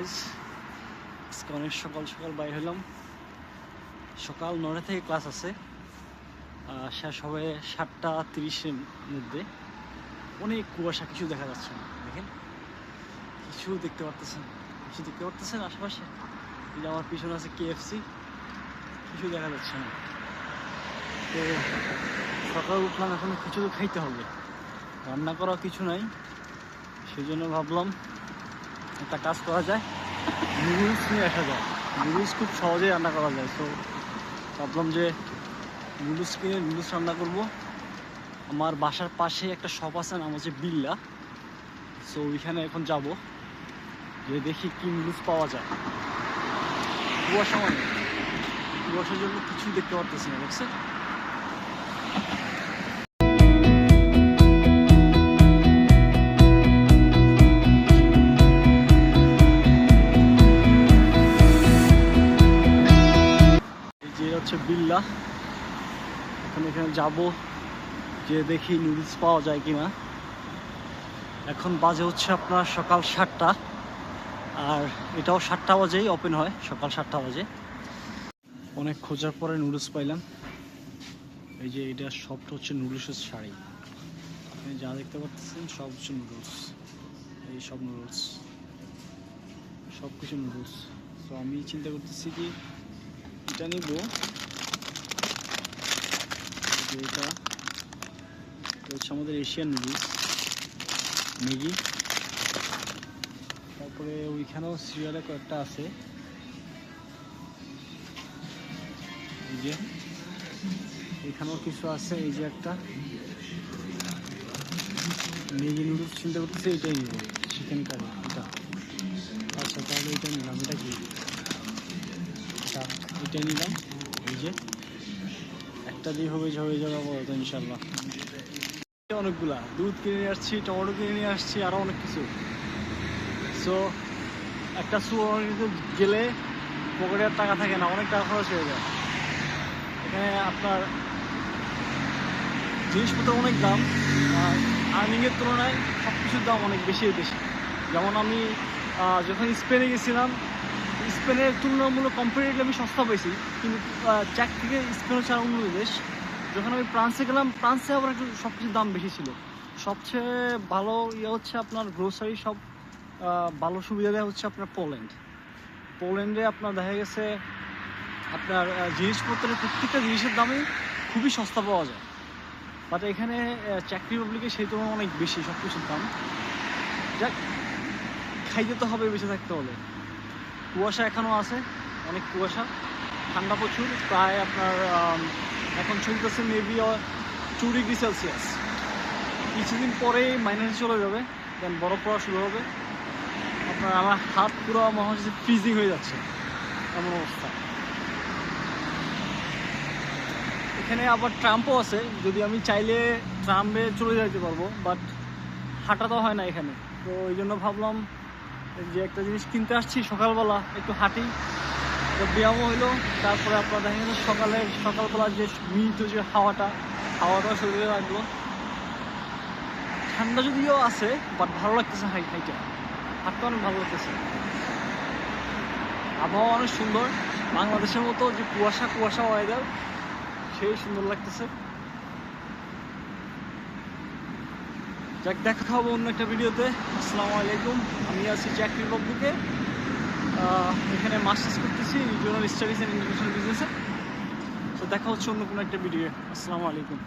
Guys, আজকে অনেক সকাল সকাল বাইর হলাম। সকাল 9টা থেকে ক্লাস আছে, শেষ হবে 7:30-এর মধ্যে। অনেক কুয়াশা, কিছু দেখা যাচ্ছে না। দেখেন, কিছু দেখতে পারতেছেন আশেপাশে? এই যে আমার পিছনে আছে KFC, কিছু দেখা যাচ্ছে না। তো সকাল উঠলাম, এখন কিছু তো খাইতে হবে, রান্না করা কিছু নাই। সেই জন্য ভাবলাম একটা কাজ করা যায়, নুডলস নিয়ে আসা যায়। নুডলস খুব সহজেই রান্না করা যায়। সো ভাবলাম যে নুডলস কিনে নুডলস রান্না করব। আমার বাসার পাশে একটা শপ আছে, নাম হচ্ছে বিল্লা। সো ওইখানে এখন যাব, যে দেখি কি নুডলস পাওয়া যায়। কুয়াশা, মানে কুয়াশার জন্য কিছু দেখতে পারতেছি না, দেখছেন? হচ্ছে বিল্লা। এখন এখানে যাব, যে দেখি নুডলস পাওয়া যায় কিনা। এখন বাজে হচ্ছে আপনার সকাল 7টা, আর এটাও 7টা বাজেই ওপেন হয়, সকাল 7টা বাজে। অনেক খোঁজার পরে নুডলস পাইলাম। এই যে এটা সবটা হচ্ছে নুডলসের শাড়ি। আপনি যা দেখতে পাচ্ছেন সব হচ্ছে নুডলস। এই সব নুডলস, সব কিছু নুডলস। তো আমি চিন্তা করতেছি কি এটা নিব। এটা হচ্ছে আমাদের এশিয়ান নুডলস, ম্যাগি। তারপরে ওইখানেও সিরিয়ালে কয়েকটা আছে। এই যে এখানেও কিছু আছে। এই যে একটা ম্যাগি নুডলস, চিন্তা করতেছি এটাই নিব, চিকেন কারি এটা। আচ্ছা, তাহলে এটা নিলাম। এটা কি? এটাই নিলাম। এই যে একটা দিয়ে হয়ে যাবে বলতো ইনশাল্লাহ। অনেকগুলা দুধ কিনে নিয়ে আসছি, টমেটো কিনে নিয়ে আসছি, আরও অনেক কিছু। সো একটা সুপারমার্কেটে গেলে পকেটে আর টাকা থাকে না, অনেক টাকা খরচ হয়ে যায়। এখানে আপনার জিনিসপত্র অনেক দাম, আর আর্নিংয়ের তুলনায় সব কিছুর দাম অনেক বেশি। যেমন আমি যখন স্পেনে গেছিলাম, স্পেনের তুলনামূলক কম্পারেটিভলি আমি সস্তা পাইছি, কিন্তু চ্যাক থেকে স্পেন হচ্ছে আর অন্য দেশ। যখন আমি ফ্রান্সে গেলাম, ফ্রান্সে আবার একটু সব কিছুর দাম বেশি ছিল। সবচেয়ে ভালো হচ্ছে আপনার গ্রোসারি, সব ভালো সুবিধা দেওয়া হচ্ছে আপনার পোল্যান্ডে আপনার দেখা গেছে আপনার জিনিসপত্রের প্রত্যেকটা জিনিসের দামই খুবই সস্তা পাওয়া যায়। বাট এখানে চেক রিপাবলিকে সেই তুলনায় অনেক বেশি সব কিছুর দাম। যাক, খাইতে তো হবে বেঁচে থাকতে হলে। কুয়াশা এখনও আছে, অনেক কুয়াশা, ঠান্ডা প্রচুর। প্রায় আপনার এখন চলতেছে মেবি 2°C। কিছুদিন পরেই মাইনাসে চলে যাবে, দেন বরফ পড়া শুরু হবে। আপনার আমার হাত পুরো মনে হচ্ছে ফ্রিজিং হয়ে যাচ্ছে, এমন অবস্থা। এখানে আবার ট্রাম্পও আছে, যদি আমি চাইলে ট্রাম্পে চলে যেতে পারবো, বাট হাঁটা তো হয় না এখানে। তো ওই জন্য ভাবলাম যে একটা জিনিস কিনতে আসছি, সকালবেলা একটু হাঁটি, তো ব্যায়ামও হইলো। তারপরে আপনার দেখা গেছে সকালবেলা যে মিহিত যে হাওয়াটা শরীরে লাগলো। ঠান্ডা যদিও আছে, বাট ভালো লাগতেছে, হাঁটতে অনেক ভালো লাগতেছে। আবহাওয়া অনেক সুন্দর, বাংলাদেশের মতো যে কুয়াশা ওয়েদার, সেই সুন্দর লাগতেছে। যাক, দেখা হবে অন্য একটা ভিডিওতে। আসসালামু আলাইকুম, আমি আছি চেক রিপাবলিকে। এখানে মাস্টার্স করতেছি রিজিওনাল স্টাডিজ অ্যান্ড ইন্টারন্যাশনাল বিজনেসে। তো দেখা হচ্ছে অন্য কোনো একটা ভিডিও। আসসালামু আলাইকুম।